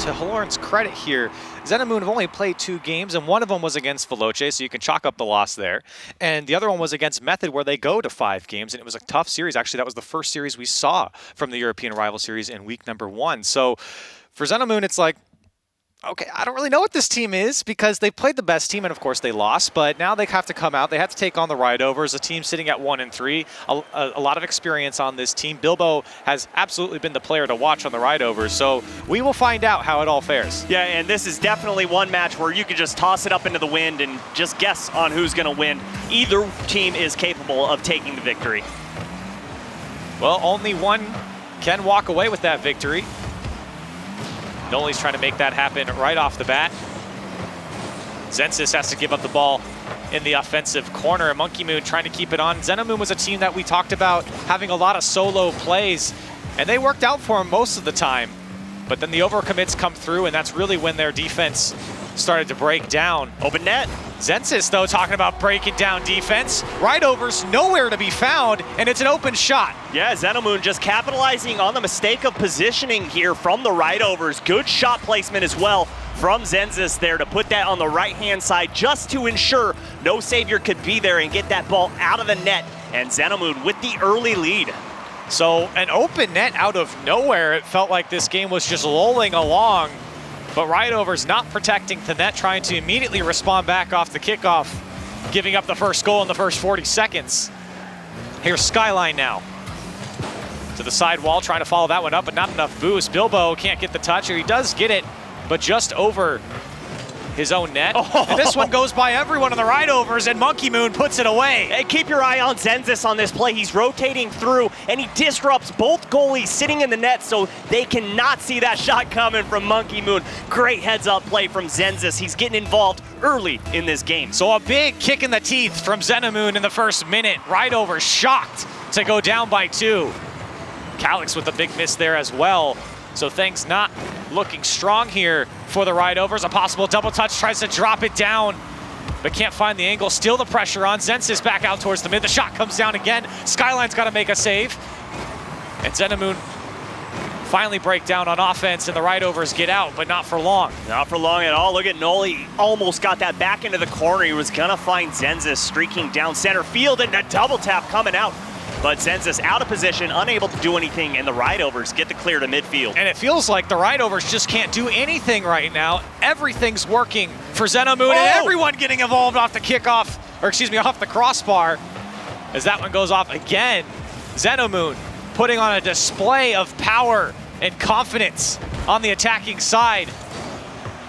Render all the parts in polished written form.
to Halorn's credit here, Zenomoon have only played 2 games, and one of them was against Veloce, so you can chalk up the loss there. And the other one was against Method, where they go to 5 games, and it was a tough series. Actually, that was the first series we saw from the European Rival Series in week number 1. So for Zenomoon, it's like, okay, I don't really know what this team is because they played the best team and of course they lost, but now they have to come out. They have to take on the Rightovers, a team sitting at 1-3. A lot of experience on this team. Bilbo has absolutely been the player to watch on the Rightovers, so we will find out how it all fares. Yeah, and this is definitely one match where you could just toss it up into the wind and just guess on who's going to win. Either team is capable of taking the victory. Well, only one can walk away with that victory. Noli's trying to make that happen right off the bat. Zensis has to give up the ball in the offensive corner. Monkey Moon trying to keep it on. Zenomoon was a team that we talked about having a lot of solo plays, and they worked out for him most of the time. But then the overcommits come through, and that's really when their defense started to break down. Open net. Zensis, though, talking about breaking down defense. Rightovers nowhere to be found, and it's an open shot. Yeah, Zenomoon just capitalizing on the mistake of positioning here from the Rightovers. Good shot placement as well from Zensis there to put that on the right-hand side just to ensure no savior could be there and get that ball out of the net. And Zenomoon with the early lead. So an open net out of nowhere. It felt like this game was just rolling along. But Rightovers not protecting the net, trying to immediately respond back off the kickoff, giving up the first goal in the first 40 seconds. Here's Skyline now. To the side wall, trying to follow that one up, but not enough boost. Bilbo can't get the touch, or he does get it, but just over his own net. Oh. And this one goes by everyone on the Rightovers, and Monkey Moon puts it away. Hey, keep your eye on Zensis on this play. He's rotating through, and he disrupts both goalies sitting in the net, so they cannot see that shot coming from Monkey Moon. Great heads-up play from Zensis. He's getting involved early in this game. So a big kick in the teeth from Zenomoon in the first minute. Rightovers shocked to go down by 2. Calix with a big miss there as well. So things not looking strong here for the Rightovers. A possible double touch, tries to drop it down, but can't find the angle. Still the pressure on. Zensis back out towards the mid. The shot comes down again. Skyline's got to make a save. And Zenomoon finally break down on offense, and the Rightovers get out, but not for long. Not for long at all. Look at Noli. Almost got that back into the corner. He was going to find Zensis streaking down center field, and a double tap coming out. But Zensis out of position, unable to do anything, and the Rightovers get the clear to midfield. And it feels like the Rightovers just can't do anything right now. Everything's working for Zenomoon, and everyone getting involved off the kickoff, or excuse me, off the crossbar. As that one goes off again, Zenomoon putting on a display of power and confidence on the attacking side.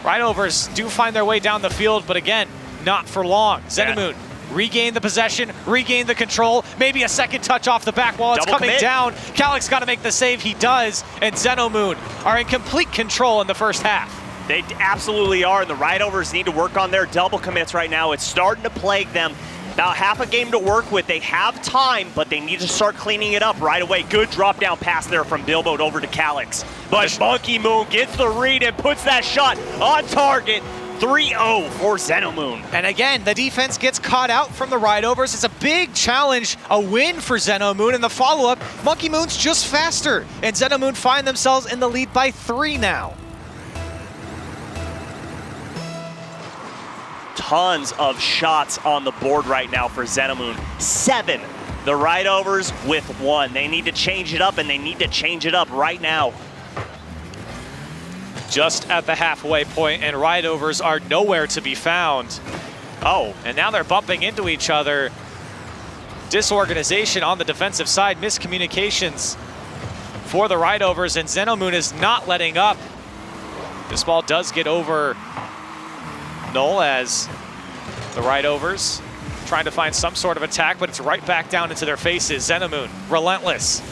Rightovers do find their way down the field, but again, not for long. Zenomoon regain the possession, regain the control, maybe a second touch off the back wall. It's coming down. Calix got to make the save. He does, and Zenomoon are in complete control in the first half. They absolutely are, and the Rightovers need to work on their double commits right now. It's starting to plague them. About half a game to work with. They have time, but they need to start cleaning it up right away. Good drop down pass there from Bilbo over to Calix. But Monkey Moon gets the read and puts that shot on target. 3-0 for Zenomoon. And again, the defense gets caught out from the Rightovers. It's a big challenge, a win for Zenomoon. In the follow-up, Monkey Moon's just faster, and Zenomoon find themselves in the lead by 3 now. Tons of shots on the board right now for Zenomoon. 7. The Rightovers with 1. They need to change it up, and they need to change it up right now. Just at the halfway point, and Rightovers are nowhere to be found. Oh, and now they're bumping into each other. Disorganization on the defensive side, miscommunications for the Rightovers, and Zenomoon is not letting up. This ball does get over Null as the Rightovers trying to find some sort of attack, but it's right back down into their faces. Zenomoon, relentless.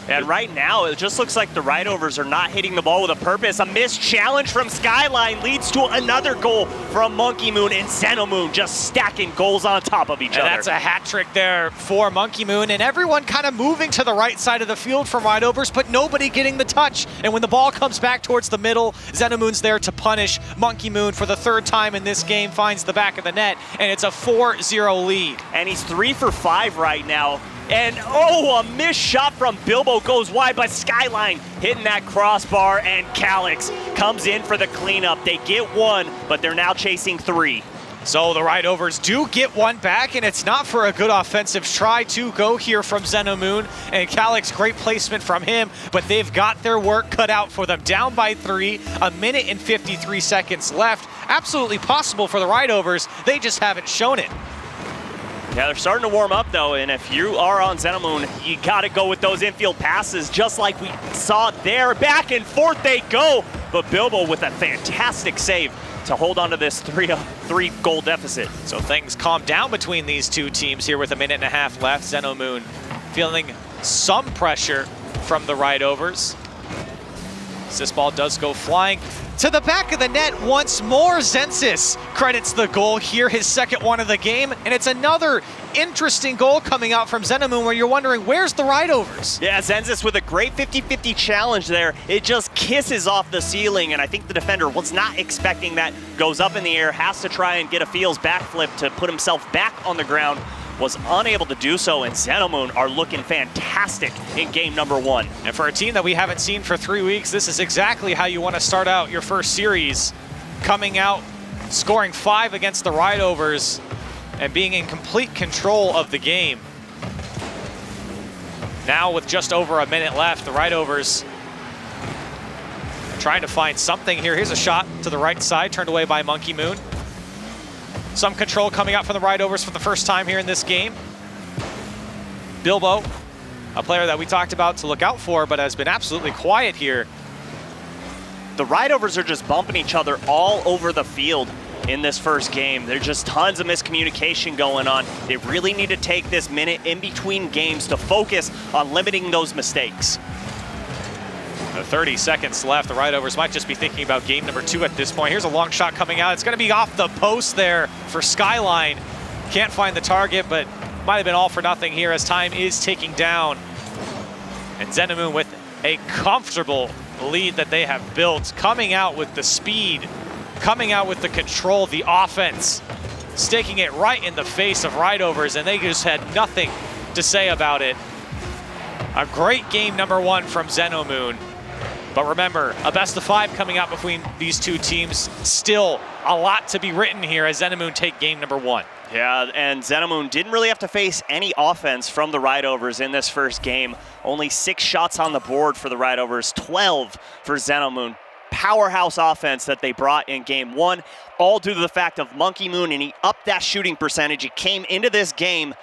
And right now, it just looks like the Rightovers are not hitting the ball with a purpose. A missed challenge from Skyline leads to another goal from Monkey Moon, and Zenomoon just stacking goals on top of each other. That's a hat trick there for Monkey Moon, and everyone kind of moving to the right side of the field from Rightovers, but nobody getting the touch. And when the ball comes back towards the middle, Zenomoon's there to punish. Monkey Moon, for the 3rd time in this game, finds the back of the net, and it's a 4-0 lead. And he's 3 for 5 right now. And oh, a missed shot from Bilbo goes wide, but Skyline hitting that crossbar, and Calix comes in for the cleanup. They get one, but they're now chasing 3. So the Rightovers do get one back, and it's not for a good offensive try to go here from Zenomoon. And Calix, great placement from him, but they've got their work cut out for them. Down by 3, a minute and 53 seconds left. Absolutely possible for the Rightovers. They just haven't shown it. Yeah, they're starting to warm up, though, and if you are on Zenomoon, you got to go with those infield passes, just like we saw there. Back and forth they go, but Bilbo with a fantastic save to hold on to this 3-goal deficit. So things calm down between these two teams here with a minute and a half left. Zenomoon feeling some pressure from the Rightovers. This ball does go flying to the back of the net once more. Zensis credits the goal here, his second one of the game, and it's another interesting goal coming out from Zenomoon where you're wondering, where's the Rightovers? Yeah, Zensis with a great 50-50 challenge there. It just kisses off the ceiling, and I think the defender was not expecting that. Goes up in the air, has to try and get a feels backflip to put himself back on the ground. Was unable to do so, and Zenomoon are looking fantastic in game number 1. And for a team that we haven't seen for 3 weeks, this is exactly how you want to start out your first series. Coming out, scoring 5 against the Rightovers, and being in complete control of the game. Now with just over a minute left, the Rightovers trying to find something here. Here's a shot to the right side, turned away by Monkey Moon. Some control coming out from the Rightovers for the first time here in this game. Bilbo, a player that we talked about to look out for, but has been absolutely quiet here. The Rightovers are just bumping each other all over the field in this first game. There's just tons of miscommunication going on. They really need to take this minute in between games to focus on limiting those mistakes. 30 seconds left. The Rightovers might just be thinking about game number 2 at this point. Here's a long shot coming out. It's going to be off the post there for Skyline. Can't find the target, but might have been all for nothing here as time is ticking down. And Zenomoon with a comfortable lead that they have built, coming out with the speed, coming out with the control, the offense, sticking it right in the face of Rightovers, and they just had nothing to say about it. A great game number 1 from Zenomoon. But remember, a best of 5 coming out between these two teams. Still a lot to be written here as Zenomoon take game number 1. Yeah, and Zenomoon didn't really have to face any offense from the Rightovers in this first game. Only 6 shots on the board for the Rightovers, 12 for Zenomoon. Powerhouse offense that they brought in game 1, all due to the fact of Monkey Moon, and he upped that shooting percentage. He came into this game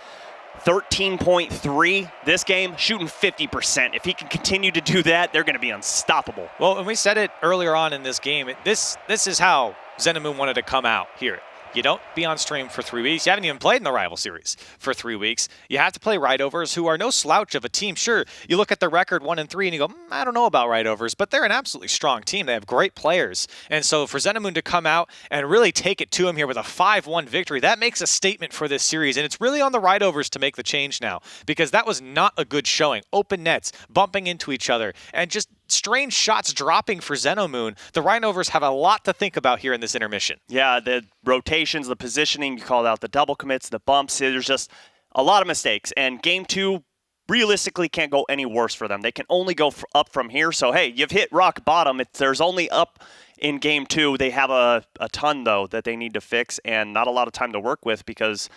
13.3 this game, shooting 50%. If he can continue to do that, they're going to be unstoppable. Well, and we said it earlier on in this game, this is how Zenomoon wanted to come out here. You don't be on stream for 3 weeks. You haven't even played in the rival series for 3 weeks. You have to play Rightovers, who are no slouch of a team. Sure, you look at their record 1-3 and you go, I don't know about Rightovers, but they're an absolutely strong team. They have great players. And so for Zenomoon to come out and really take it to him here with a 5-1 victory, that makes a statement for this series. And it's really on the Rightovers to make the change now, because that was not a good showing. Open nets, bumping into each other, and just strange shots dropping for Zenomoon. The Rightovers have a lot to think about here in this intermission. Yeah, the rotations, the positioning, you called out the double commits, the bumps. There's just a lot of mistakes. And game 2 realistically can't go any worse for them. They can only go up from here. So, hey, you've hit rock bottom. There's only up in game 2. They have a ton, though, that they need to fix and not a lot of time to work with, because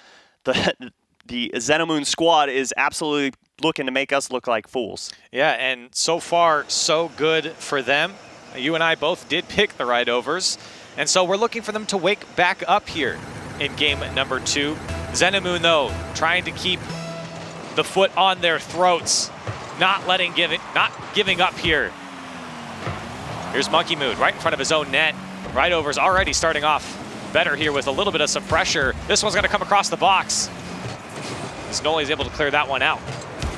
the Zenomoon squad is absolutely looking to make us look like fools. Yeah, and so far, so good for them. You and I both did pick the Rightovers, and so we're looking for them to wake back up here in game number 2. Zenomoon, though, trying to keep the foot on their throats, not giving up here. Here's Monkey Moon right in front of his own net. Rightovers already starting off better here with a little bit of some pressure. This one's going to come across the box. Noli's able to clear that one out.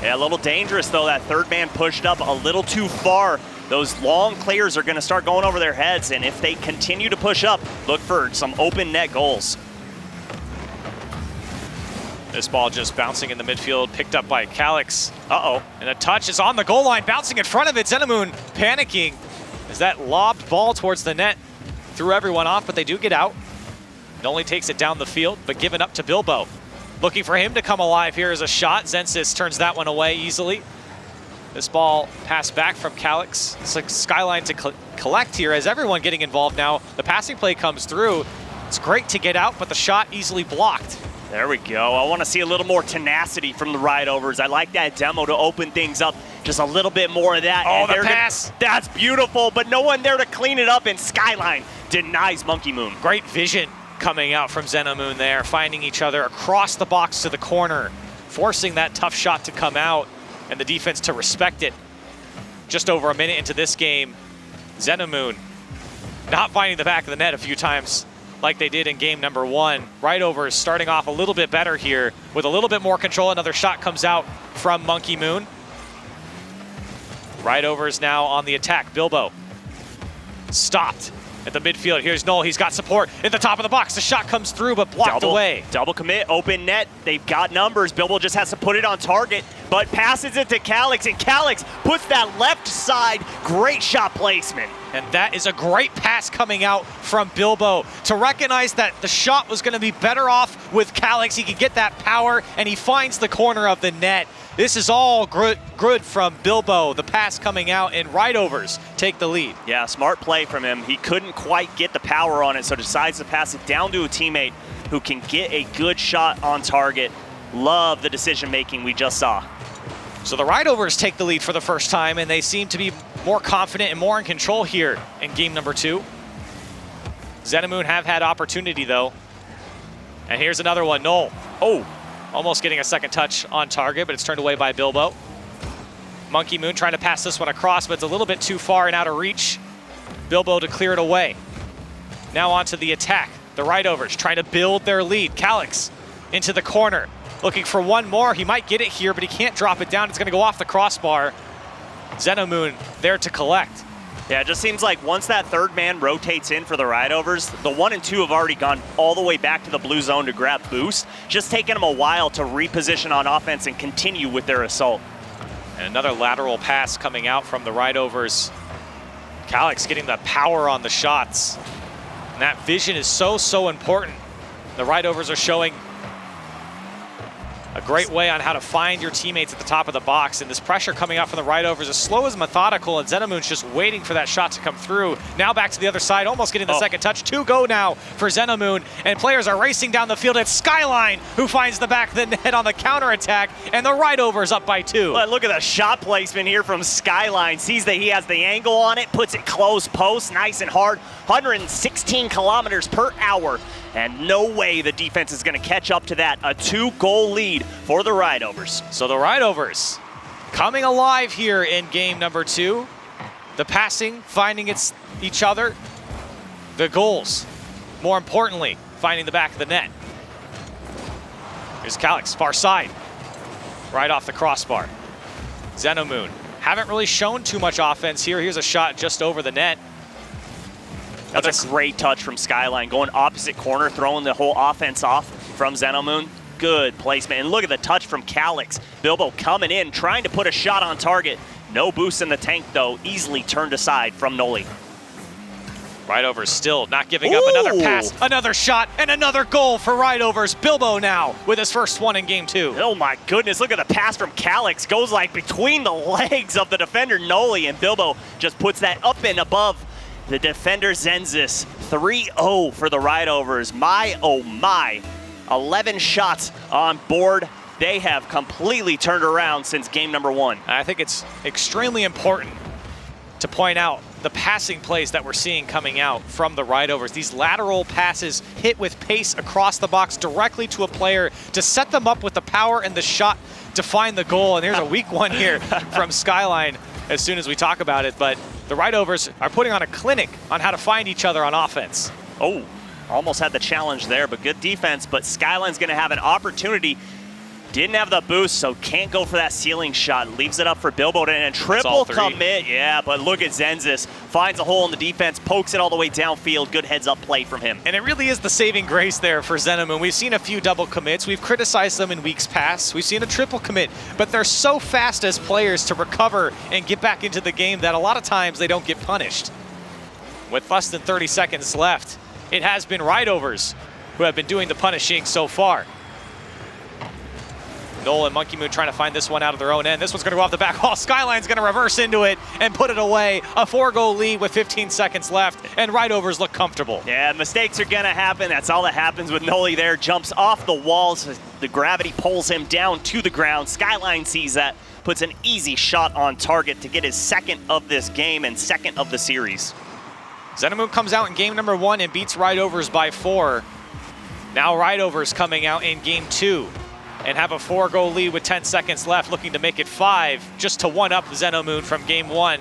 Yeah, a little dangerous, though. That third man pushed up a little too far. Those long clears are going to start going over their heads, and if they continue to push up, look for some open net goals. This ball just bouncing in the midfield, picked up by Calix. Uh-oh, and a touch is on the goal line, bouncing in front of it. Zenomoon panicking as that lobbed ball towards the net threw everyone off, but they do get out. Noli takes it down the field, but given up to Bilbo. Looking for him to come alive here as a shot. Zensis turns that one away easily. This ball passed back from Calix. It's like Skyline to collect here as everyone getting involved now. The passing play comes through. It's great to get out, but the shot easily blocked. There we go. I want to see a little more tenacity from the Rightovers. I like that demo to open things up. Just a little bit more of that. Oh, the pass. That's beautiful, but no one there to clean it up, and Skyline denies Monkey Moon. Great vision coming out from Zenomoon there, finding each other across the box to the corner, forcing that tough shot to come out and the defense to respect it. Just over a minute into this game, Zenomoon not finding the back of the net a few times like they did in game number 1. Rightovers starting off a little bit better here with a little bit more control. Another shot comes out from Monkey Moon. Rightovers now on the attack. Bilbo stopped at the midfield. Here's Noel. He's got support at the top of the box. The shot comes through, but blocked away. Double commit, open net. They've got numbers. Bilbo just has to put it on target, but passes it to Calix, and Calix puts that left side. Great shot placement. And that is a great pass coming out from Bilbo to recognize that the shot was going to be better off with Calix. He could get that power, and he finds the corner of the net. This is all good from Bilbo. The pass coming out, and Rightovers take the lead. Yeah, smart play from him. He couldn't quite get the power on it, so decides to pass it down to a teammate who can get a good shot on target. Love the decision-making we just saw. So the Rightovers take the lead for the first time, and they seem to be more confident and more in control here in game number 2. Zenomoon have had opportunity, though. And here's another one. Noel. Oh, almost getting a second touch on target, but it's turned away by Bilbo. Monkey Moon trying to pass this one across, but it's a little bit too far and out of reach. Bilbo to clear it away. Now onto the attack. The Rightovers trying to build their lead. Calix into the corner. Looking for one more. He might get it here, but he can't drop it down. It's going to go off the crossbar. Zenomoon there to collect. Yeah, it just seems like once that third man rotates in for the Rightovers, the 1 and 2 have already gone all the way back to the blue zone to grab boost. Just taking them a while to reposition on offense and continue with their assault. And another lateral pass coming out from the Rightovers. Calix getting the power on the shots. And that vision is so important. The Rightovers are showing a great way on how to find your teammates at the top of the box. And this pressure coming out from the Rightovers is slow as methodical, and Zenomoon's just waiting for that shot to come through. Now back to the other side, almost getting the second touch. 2 go now for Zenomoon, and players are racing down the field. It's Skyline who finds the back of the net on the counterattack, and the Rightovers up by 2. But look at the shot placement here from Skyline. Sees that he has the angle on it, puts it close post, nice and hard, 116 kilometers per hour. And no way the defense is going to catch up to that. A 2-goal lead for the Rightovers. So the Rightovers coming alive here in game number 2. The passing, finding each other. The goals, more importantly, finding the back of the net. Here's Calix, far side. Right off the crossbar. Zenomoon haven't really shown too much offense here. Here's a shot just over the net. That's a great touch from Skyline, going opposite corner, throwing the whole offense off from Zenomoon. Good placement. And look at the touch from Calix. Bilbo coming in, trying to put a shot on target. No boost in the tank, though. Easily turned aside from Noli. Rightovers still not giving up. Another pass, another shot, and another goal for Rightovers. Bilbo now with his first one in game 2. Oh my goodness, look at the pass from Calix. Goes like between the legs of the defender Noli, and Bilbo just puts that up and above the defender Zenzis. 3-0 for the Rightovers. My, oh my. 11 shots on board. They have completely turned around since game number 1. I think it's extremely important to point out the passing plays that we're seeing coming out from the Rightovers. These lateral passes hit with pace across the box directly to a player to set them up with the power and the shot to find the goal. And here's a weak one here from Skyline as soon as we talk about it. But the Rightovers are putting on a clinic on how to find each other on offense. Oh, almost had the challenge there, but good defense. But Skyline's going to have an opportunity. Didn't have the boost, so can't go for that ceiling shot. Leaves it up for Bilbo and triple commit. Yeah, but look at Zenzis. Finds a hole in the defense, pokes it all the way downfield. Good heads-up play from him. And it really is the saving grace there for Zenomoon. We've seen a few double commits. We've criticized them in weeks past. We've seen a triple commit, but they're so fast as players to recover and get back into the game that a lot of times they don't get punished. With less than 30 seconds left, it has been Rightovers who have been doing the punishing so far. Noel and Monkey Moon trying to find this one out of their own end. This one's going to go off the back wall. Skyline's going to reverse into it and put it away. A 4-goal lead with 15 seconds left, and Rightovers look comfortable. Yeah, mistakes are going to happen. That's all that happens with Noli there. Jumps off the walls. The gravity pulls him down to the ground. Skyline sees that, puts an easy shot on target to get his second of this game and second of the series. Zenomoon comes out in game number 1 and beats Rightovers by 4. Now Rightovers coming out in game 2 and have a 4-goal lead with 10 seconds left, looking to make it 5, just to one-up Zenomoon from game 1.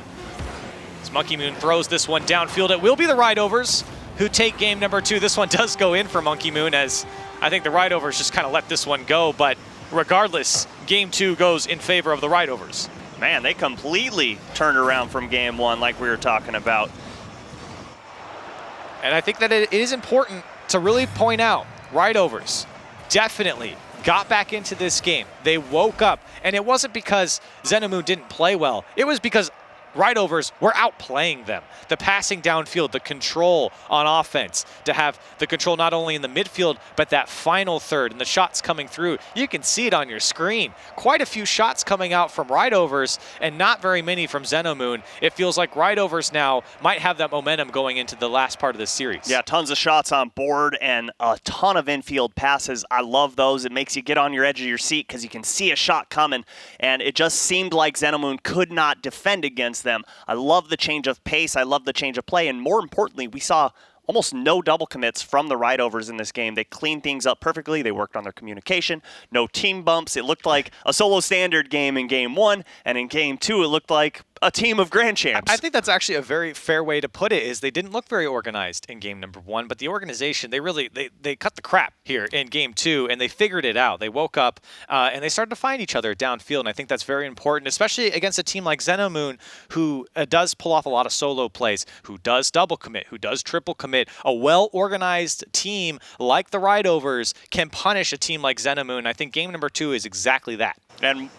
As Monkey Moon throws this one downfield, it will be the Rightovers who take game number 2. This one does go in for Monkey Moon, as I think the Rightovers just kind of let this one go, but regardless, game 2 goes in favor of the Rightovers. Man, they completely turned around from game 1 like we were talking about. And I think that it is important to really point out, Rightovers definitely got back into this game. They woke up, and it wasn't because Zenomoon didn't play well. It was because Rightovers were outplaying them. The passing downfield, the control on offense, to have the control not only in the midfield, but that final third and the shots coming through. You can see it on your screen. Quite a few shots coming out from Rightovers and not very many from Zenomoon. It feels like Rightovers now might have that momentum going into the last part of this series. Yeah, tons of shots on board and a ton of infield passes. I love those. It makes you get on your edge of your seat because you can see a shot coming, and it just seemed like Zenomoon could not defend against them. I love the change of pace. I love the change of play. And more importantly, we saw almost no double commits from the Rightovers in this game. They cleaned things up perfectly. They worked on their communication. No team bumps. It looked like a solo standard game in game 1. And in game 2, it looked like a team of grand champs. I think that's actually a very fair way to put it, is they didn't look very organized in game number 1, but the organization, they cut the crap here in game 2, and they figured it out. They woke up and they started to find each other downfield, and I think that's very important, especially against a team like Zenomoon, who does pull off a lot of solo plays, who does double commit, who does triple commit. A well-organized team like the Rightovers can punish a team like Zenomoon. I think game number 2 is exactly that. And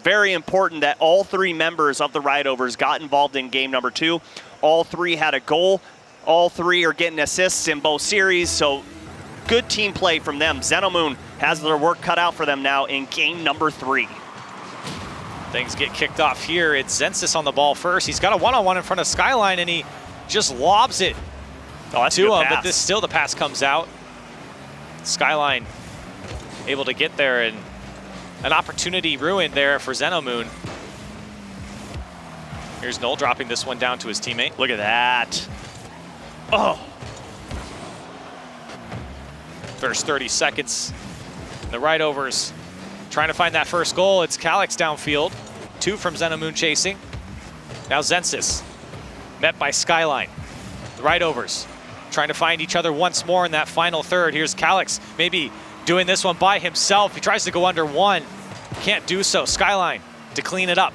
very important that all 3 members of the Rightovers got involved in game number 2. All 3 had a goal. All 3 are getting assists in both series, so good team play from them. Zenomoon has their work cut out for them now in game number 3. Things get kicked off here. It's Zensis on the ball first. He's got a one-on-one in front of Skyline, and he just lobs it to him, but the pass comes out. Skyline able to get there, and an opportunity ruined there for Zenomoon. Here's Noel dropping this one down to his teammate. Look at that. Oh. First 30 seconds. The Rightovers trying to find that first goal. It's Calix downfield. 2 from Zenomoon chasing. Now Zensis, met by Skyline. The Rightovers trying to find each other once more in that final third. Here's Calix, maybe doing this one by himself. He tries to go under 1. Can't do so. Skyline to clean it up.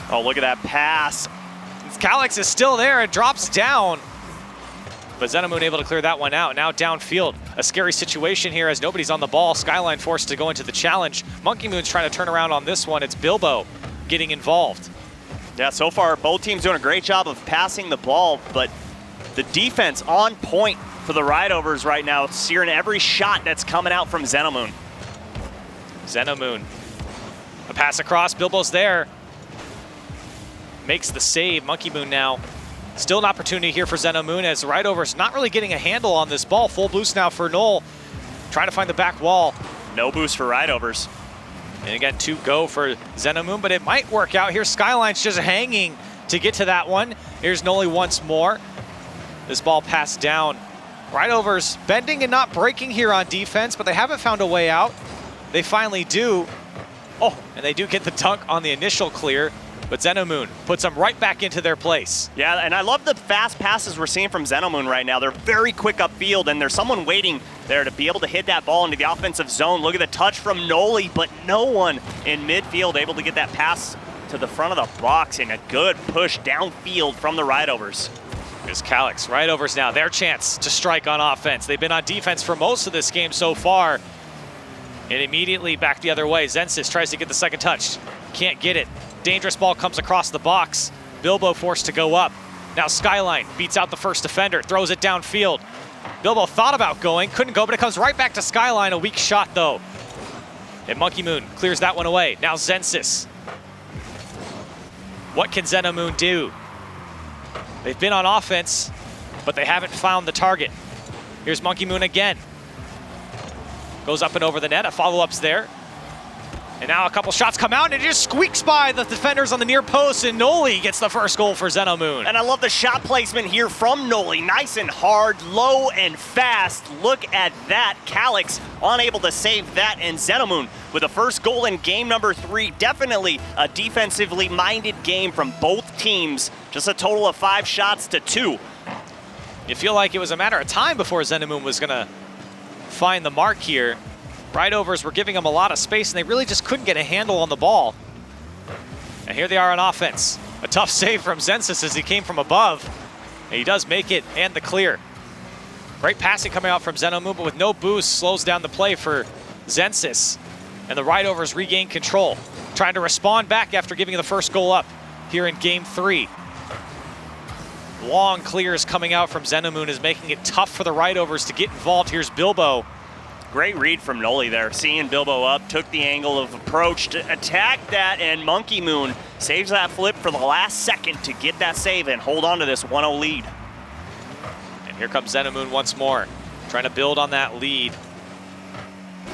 Oh, look at that pass. Calix is still there. It drops down. But Zenomoon able to clear that one out. Now downfield. A scary situation here as nobody's on the ball. Skyline forced to go into the challenge. Monkey Moon's trying to turn around on this one. It's Bilbo getting involved. Yeah, so far both teams doing a great job of passing the ball, but the defense on point for the Rightovers right now, searing every shot that's coming out from Zenomoon. Zenomoon, a pass across, Bilbo's there. Makes the save. Monkey Moon now. Still an opportunity here for Zenomoon as Rightovers not really getting a handle on this ball. Full boost now for Noel. Trying to find the back wall. No boost for Rightovers. And again, 2 go for Zenomoon, but it might work out here. Skyline's just hanging to get to that one. Here's Noli once more. This ball passed down. Rightovers bending and not breaking here on defense, but they haven't found a way out. They finally do. Oh, and they do get the dunk on the initial clear, but Zenomoon puts them right back into their place. Yeah, and I love the fast passes we're seeing from Zenomoon right now. They're very quick upfield, and there's someone waiting there to be able to hit that ball into the offensive zone. Look at the touch from Noli, but no one in midfield able to get that pass to the front of the box, and a good push downfield from the Rightovers. Here's Calix. Rightovers now, their chance to strike on offense. They've been on defense for most of this game so far. And immediately back the other way. Zensis tries to get the second touch. Can't get it. Dangerous ball comes across the box. Bilbo forced to go up. Now Skyline beats out the first defender, throws it downfield. Bilbo thought about going, couldn't go, but it comes right back to Skyline. A weak shot though. And Monkey Moon clears that one away. Now Zensis. What can Zenomoon do? They've been on offense, but they haven't found the target. Here's Monkey Moon again. Goes up and over the net. A follow-up's there. And now a couple shots come out, and it just squeaks by the defenders on the near post, and Noli gets the first goal for Zenomoon. And I love the shot placement here from Noli. Nice and hard, low and fast. Look at that. Calix unable to save that, and Zenomoon with the first goal in game number 3. Definitely a defensively minded game from both teams. Just a total of 5 shots to 2. You feel like it was a matter of time before Zenomoon was going to find the mark here. Rightovers were giving them a lot of space, and they really just couldn't get a handle on the ball. And here they are on offense. A tough save from Zensis as he came from above. And he does make it and the clear. Great passing coming out from Zenomoon, but with no boost, slows down the play for Zensis. And the Rightovers regain control, trying to respond back after giving the first goal up here in game 3. Long clears coming out from Zenomoon is making it tough for the Rightovers to get involved. Here's Bilbo. Great read from Noli there, seeing Bilbo up, took the angle of approach to attack that, and Monkey Moon saves that flip for the last second to get that save and hold on to this 1-0 lead. And here comes Zenomoon once more, trying to build on that lead.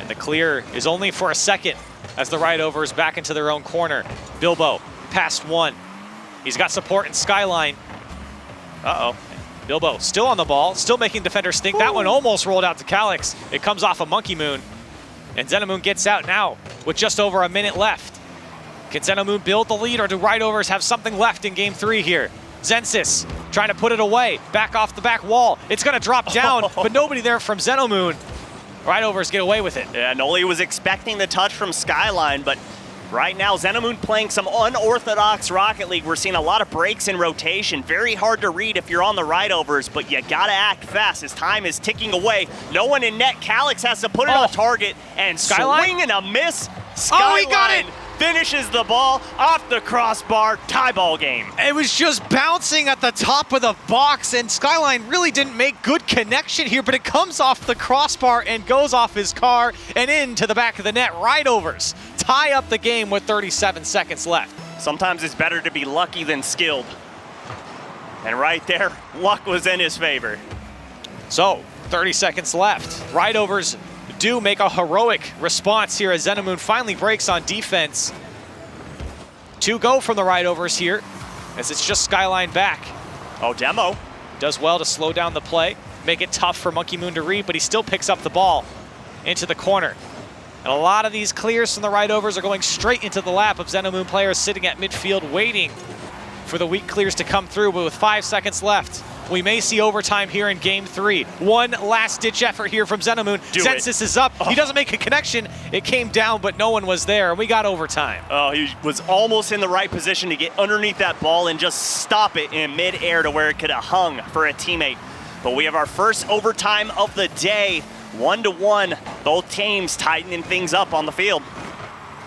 And the clear is only for a second as the Rightovers back into their own corner. Bilbo, past one. He's got support in Skyline. Uh-oh. Bilbo still on the ball, still making defenders think. Ooh. That one almost rolled out to Calix. It comes off of Monkey Moon. And Zenomoon gets out now with just over a minute left. Can Zenomoon build the lead, or do Rightovers have something left in game 3 here? Zensis trying to put it away, back off the back wall. It's gonna drop down, but nobody there from Zenomoon. Rightovers get away with it. Yeah, Noli was expecting the touch from Skyline, but right now, Zenomoon playing some unorthodox Rocket League. We're seeing a lot of breaks in rotation. Very hard to read if you're on the Rightovers, but you gotta act fast as time is ticking away. No one in net. Calix has to put it on target, and Skyline? Swing and a miss. Skyline he got it! Finishes the ball off the crossbar. Tie ball game. It was just bouncing at the top of the box, and Skyline really didn't make good connection here, but it comes off the crossbar and goes off his car and into the back of the net. Rightovers tie up the game with 37 seconds left. Sometimes it's better to be lucky than skilled. And right there, luck was in his favor. So, 30 seconds left. Rightovers do make a heroic response here as Zenomoon finally breaks on defense. 2 go from the Rightovers here, as it's just Skyline back. Oh, Demo does well to slow down the play, make it tough for Monkey Moon to read, but he still picks up the ball into the corner. And a lot of these clears from the Rightovers are going straight into the lap of Zenomoon players sitting at midfield waiting for the weak clears to come through, but with 5 seconds left, we may see overtime here in game 3. One last-ditch effort here from Zenomoon. Zensis is up. He doesn't make a connection. It came down, but no one was there, and we got overtime. Oh, he was almost in the right position to get underneath that ball and just stop it in midair to where it could have hung for a teammate. But we have our first overtime of the day, 1-1. Both teams tightening things up on the field.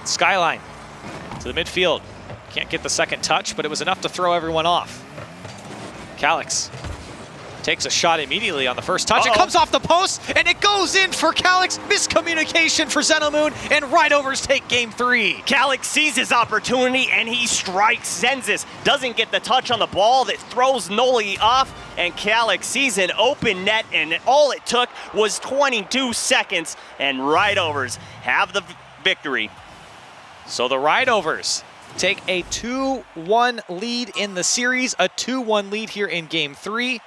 Skyline to the midfield. Can't get the second touch, but it was enough to throw everyone off. Calix takes a shot immediately on the first touch. It comes off the post, and it goes in for Calix. Miscommunication for Zenomoon, and Rightovers take game 3. Calix sees his opportunity, and he strikes. Zensis doesn't get the touch on the ball that throws Noli off, and Calix sees an open net, and all it took was 22 seconds, and Rightovers have the victory. So the Rightovers take a 2-1 lead in the series, a 2-1 lead here in game 3.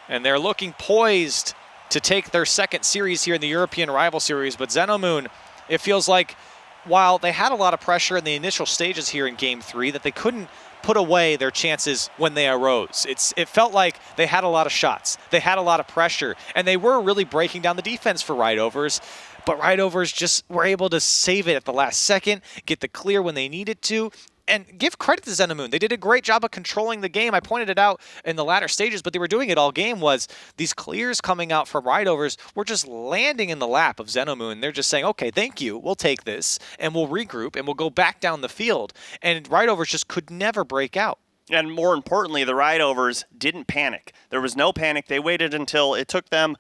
And they're looking poised to take their second series here in the European Rival Series. But Zenomoon, it feels like while they had a lot of pressure in the initial stages here in game 3, that they couldn't put away their chances when they arose. It felt like they had a lot of shots. They had a lot of pressure, and they were really breaking down the defense for Rightovers. But Rightovers just were able to save it at the last second, get the clear when they needed to, and give credit to Zenomoon. They did a great job of controlling the game. I pointed it out in the latter stages, but they were doing it all game. Was these clears coming out from Rightovers were just landing in the lap of Zenomoon. They're just saying, okay, thank you, we'll take this, and we'll regroup, and we'll go back down the field. And Rightovers just could never break out. And more importantly, the Rightovers didn't panic. There was no panic. They waited until it took them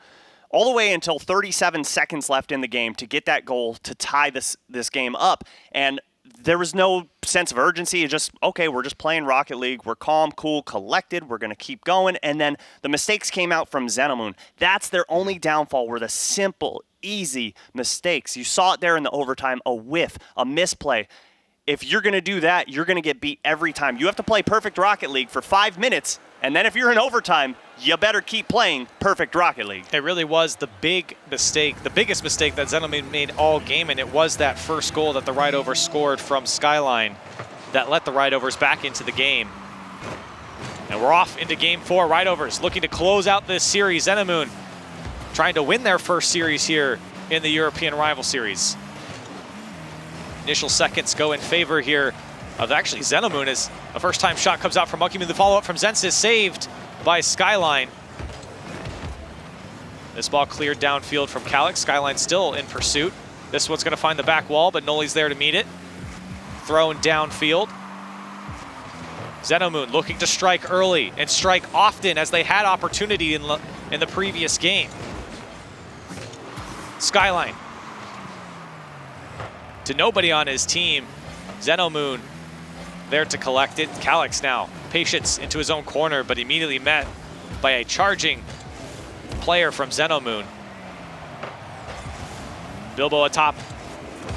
all the way until 37 seconds left in the game to get that goal to tie this game up. And there was no sense of urgency. It's just, okay, we're just playing Rocket League. We're calm, cool, collected. We're going to keep going. And then the mistakes came out from Zenomoon. That's their only downfall, were the simple, easy mistakes. You saw it there in the overtime, a whiff, a misplay. If you're going to do that, you're going to get beat every time. You have to play perfect Rocket League for 5 minutes, and then if you're in overtime, you better keep playing perfect Rocket League. It really was the big mistake, the biggest mistake that Zenomoon made all game, and it was that first goal that the Rightovers scored from Skyline that let the Rightovers back into the game. And we're off into game 4. Rightovers looking to close out this series. Zenomoon trying to win their first series here in the European Rival Series. Initial seconds go in favor here of actually Zenomoon as a first-time shot comes out from Monkeymoon. The follow-up from Zensis saved by Skyline. This ball cleared downfield from Calix. Skyline still in pursuit. This one's going to find the back wall, but Noli's there to meet it. Thrown downfield. Zenomoon looking to strike early and strike often as they had opportunity in the previous game. Skyline. To nobody on his team. Zenomoon there to collect it. Calix now, patience into his own corner, but immediately met by a charging player from Zenomoon. Bilbo atop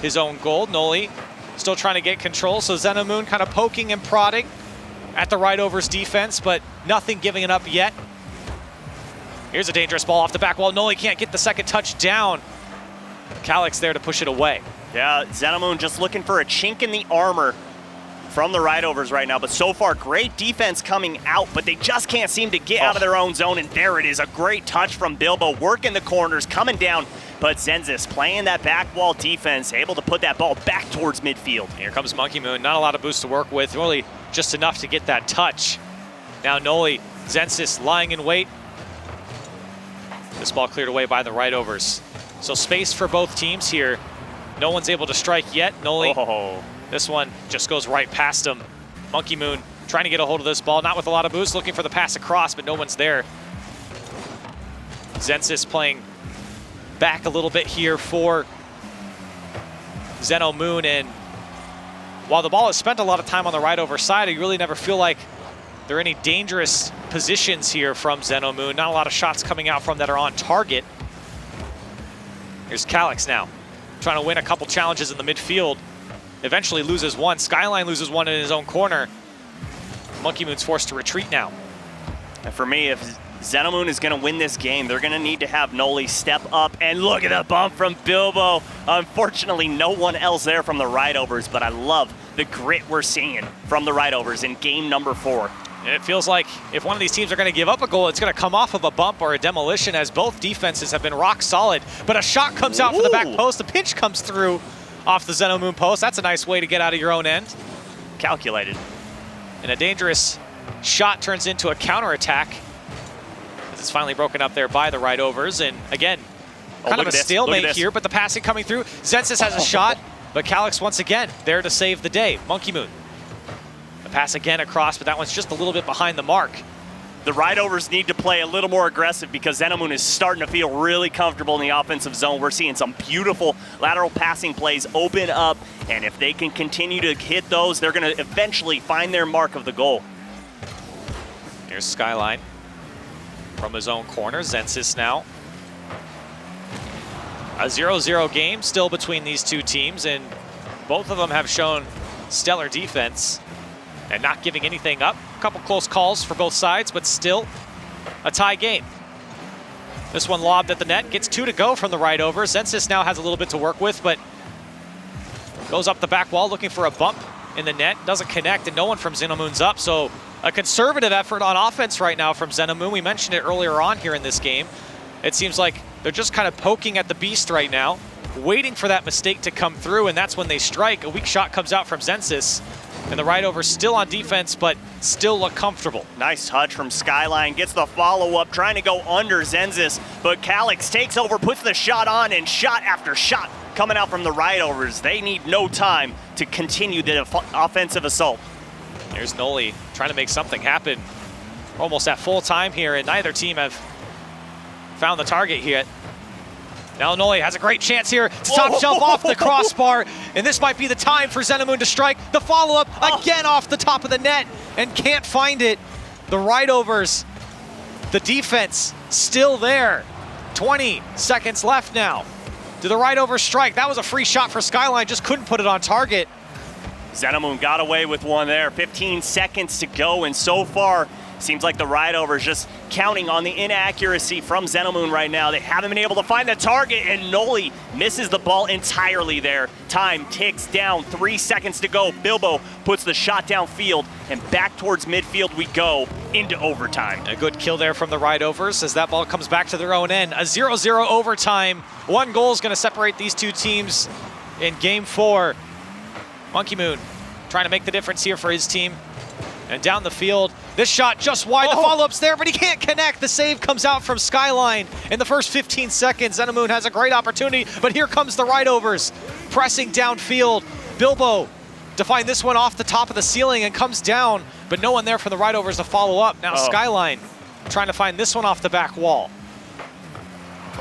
his own goal. Noli still trying to get control, so Zenomoon kind of poking and prodding at the Rightovers defense, but nothing giving it up yet. Here's a dangerous ball off the back wall. Noli can't get the second touch down. Calix there to push it away. Yeah, Zenomoon just looking for a chink in the armor from the Rightovers right now, but so far great defense coming out, but they just can't seem to get out of their own zone, and there it is, a great touch from Bilbo, working the corners, coming down, but Zensis playing that back wall defense, able to put that ball back towards midfield. Here comes Monkeymoon, not a lot of boost to work with, really just enough to get that touch. Now Noli, Zensis lying in wait. This ball cleared away by the Rightovers. So space for both teams here. No one's able to strike yet. Noli, this one just goes right past him. Monkeymoon trying to get a hold of this ball, not with a lot of boost, looking for the pass across, but no one's there. Zensis playing back a little bit here for Zenomoon, and while the ball has spent a lot of time on the Rightover side, you really never feel like there are any dangerous positions here from Zenomoon. Not a lot of shots coming out from that are on target. Here's Calix now, trying to win a couple challenges in the midfield. Eventually loses one. Skyline loses one in his own corner. Monkeymoon's forced to retreat now. And for me, if Zenomoon is going to win this game, they're going to need to have Noli step up. And look at the bump from Bilbo. Unfortunately, no one else there from the Rightovers, but I love the grit we're seeing from the Rightovers in game number 4. And it feels like if one of these teams are going to give up a goal, it's going to come off of a bump or a demolition, as both defenses have been rock solid. But a shot comes out for the back post. The pinch comes through off the Zenomoon post. That's a nice way to get out of your own end. Calculated. And a dangerous shot turns into a counterattack. It's finally broken up there by the Rightovers. And again, kind of a stalemate here, but the passing coming through. Zensis has a shot, but Calix once again there to save the day. Monkeymoon. The pass again across, but that one's just a little bit behind the mark. The Rightovers need to play a little more aggressive because Zenomoon is starting to feel really comfortable in the offensive zone. We're seeing some beautiful lateral passing plays open up, and if they can continue to hit those, they're going to eventually find their mark of the goal. Here's Skyline from his own corner. Zensis now. A 0-0 game still between these two teams, and both of them have shown stellar defense and not giving anything up. A couple close calls for both sides, but still a tie game. This one lobbed at the net, gets 2 to go from the Rightovers. Zensis now has a little bit to work with, but goes up the back wall looking for a bump in the net. Doesn't connect, and no one from Zenomoon's up. So a conservative effort on offense right now from Zenomoon. We mentioned it earlier on here in this game. It seems like they're just kind of poking at the beast right now, waiting for that mistake to come through, and that's when they strike. A weak shot comes out from Zensis. And the Rightovers still on defense, but still look comfortable. Nice touch from Skyline, gets the follow-up, trying to go under Zensis, but Calix takes over, puts the shot on, and shot after shot coming out from the Rightovers. They need no time to continue the offensive assault. There's Noli trying to make something happen. We're almost at full time here, and neither team have found the target yet. Now Noli has a great chance here to top shelf off the crossbar, and this might be the time for Zenomoon to strike. The follow-up again off the top of the net, and can't find it. The Rightovers, the defense still there. 20 seconds left now. Do the Rightovers strike? That was a free shot for Skyline, just couldn't put it on target. Zenomoon got away with one there. 15 seconds to go, and so far, seems like the Rightovers just counting on the inaccuracy from Zenomoon right now. They haven't been able to find the target, and Noli misses the ball entirely there. Time ticks down, 3 seconds to go. Bilbo puts the shot downfield, and back towards midfield we go into overtime. A good kill there from the Rightovers as that ball comes back to their own end. A 0-0 overtime. One goal is going to separate these two teams in game 4. Monkeymoon trying to make the difference here for his team. And down the field, this shot just wide. The follow-up's there, but he can't connect. The save comes out from Skyline in the first 15 seconds. Zenomoon has a great opportunity, but here comes the Rightovers pressing downfield. Bilbo to find this one off the top of the ceiling and comes down, but no one there for the Rightovers to follow up. Now Skyline trying to find this one off the back wall.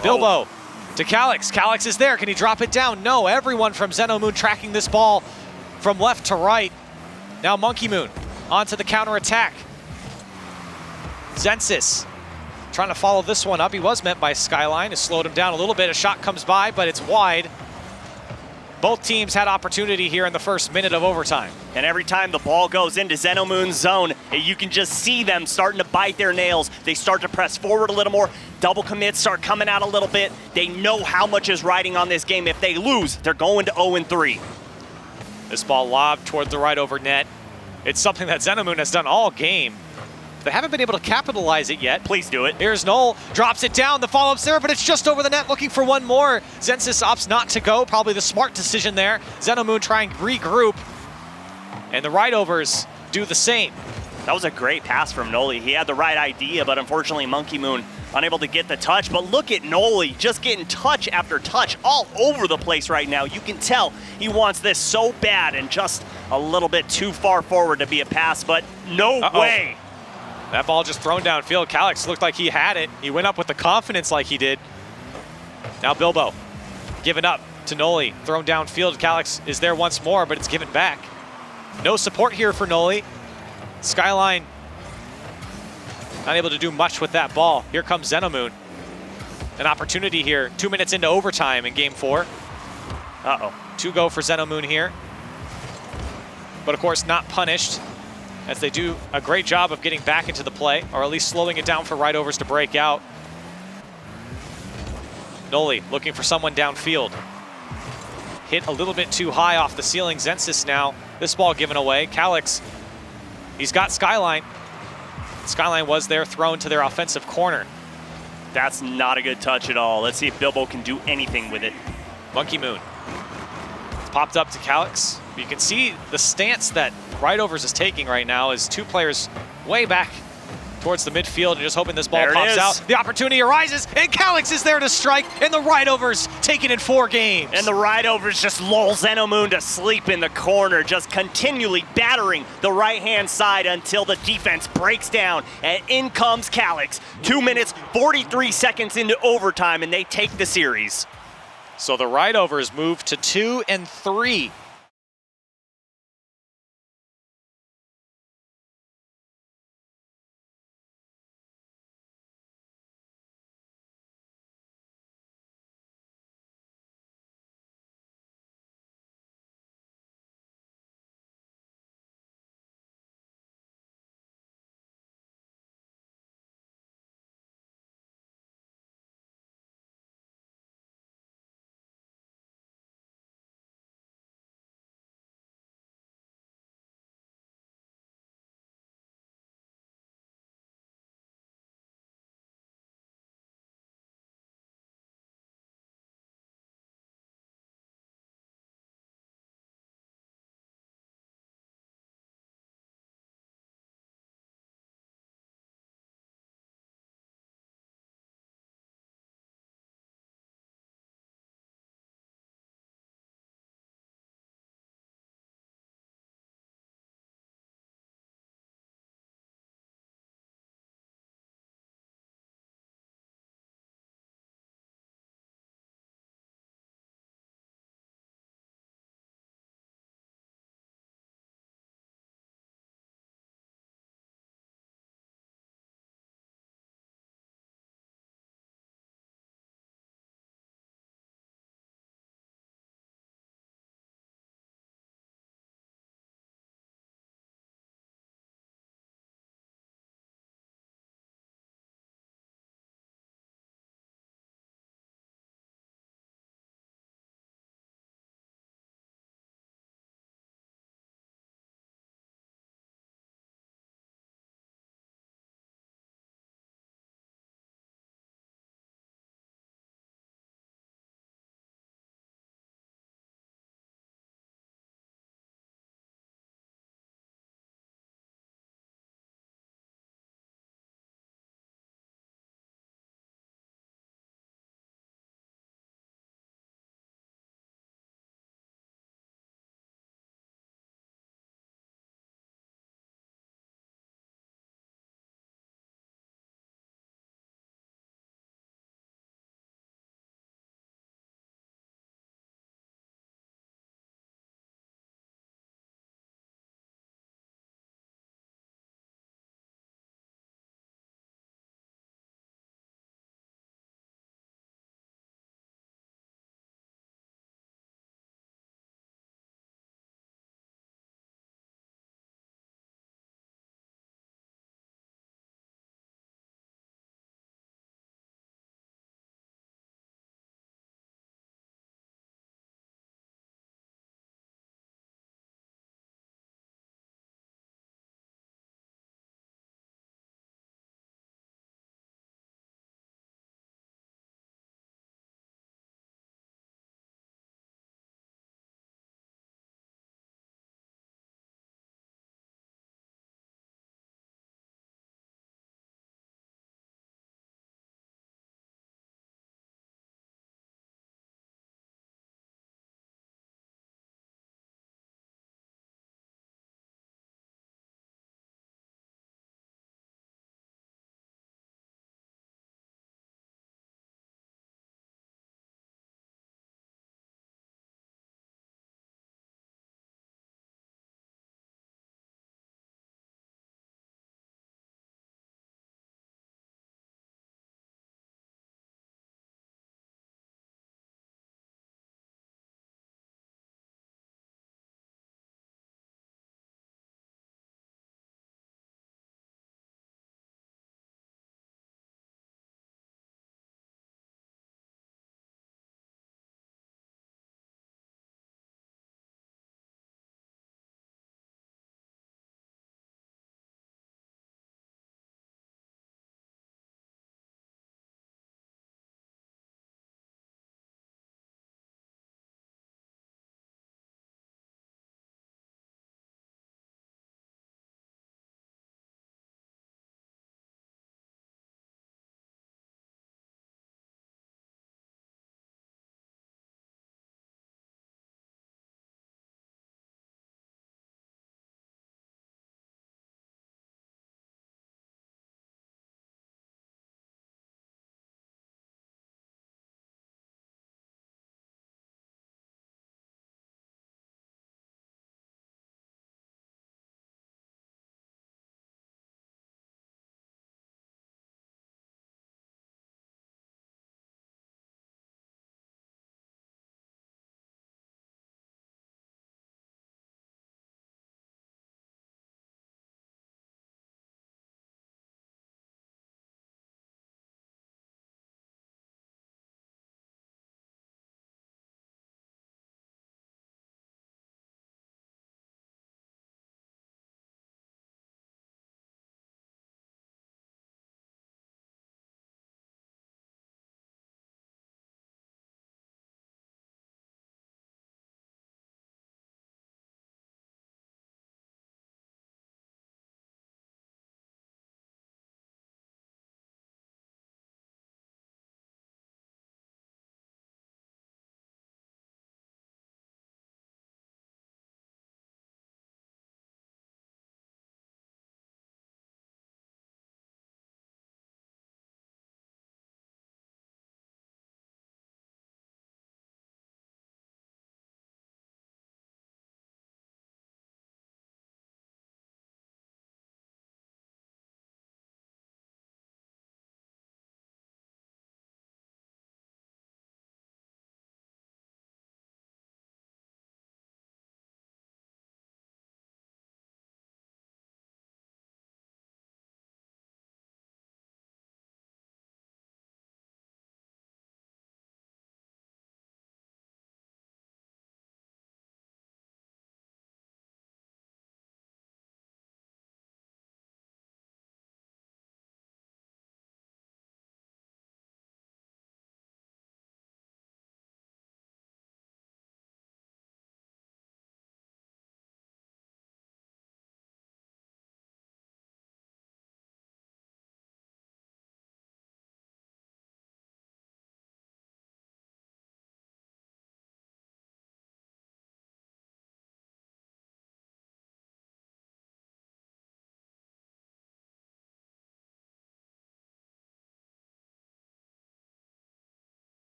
Bilbo to Calix. Calix is there. Can he drop it down? No. Everyone from Zenomoon tracking this ball from left to right. Now Monkeymoon onto the counterattack. Zensis trying to follow this one up. He was met by Skyline. Has slowed him down a little bit. A shot comes by, but it's wide. Both teams had opportunity here in the first minute of overtime. And every time the ball goes into Zenomoon's zone, you can just see them starting to bite their nails. They start to press forward a little more. Double commits start coming out a little bit. They know how much is riding on this game. If they lose, they're going to 0-3. This ball lobbed toward the Rightover net. It's something that Zenomoon has done all game. They haven't been able to capitalize it yet. Please do it. Here's Noel, drops it down. The follow-up's there, but it's just over the net, looking for one more. Zensis opts not to go. Probably the smart decision there. Zenomoon trying to regroup, and the Rightovers do the same. That was a great pass from Noli. He had the right idea, but unfortunately Monkeymoon unable to get the touch. But look at Noli just getting touch after touch all over the place right now. You can tell he wants this so bad and just a little bit too far forward to be a pass, but no way. That ball just thrown downfield. Calix looked like he had it. He went up with the confidence like he did. Now Bilbo giving up to Noli. Thrown downfield. Calix is there once more, but it's given back. No support here for Noli. Skyline not able to do much with that ball. Here comes Zenomoon. An opportunity here. 2 minutes into overtime in game 4. Two go for Zenomoon here. But of course not punished, as they do a great job of getting back into the play, or at least slowing it down for Rightovers to break out. Noli looking for someone downfield. Hit a little bit too high off the ceiling. Zensis now. This ball given away. Calix, he's got Skyline. Skyline was there, thrown to their offensive corner. That's not a good touch at all. Let's see if Bilbo can do anything with it. Monkeymoon. It's popped up to Calix. You can see the stance that Rightovers is taking right now is two players way back towards the midfield and just hoping this ball pops out. The opportunity arises, and Calix is there to strike, and the Rightovers take it in 4 games. And the Rightovers just lull Zenomoon to sleep in the corner, just continually battering the right-hand side until the defense breaks down. And in comes Calix. 2 minutes, 43 seconds into overtime, and they take the series. So the Rightovers move to 2-3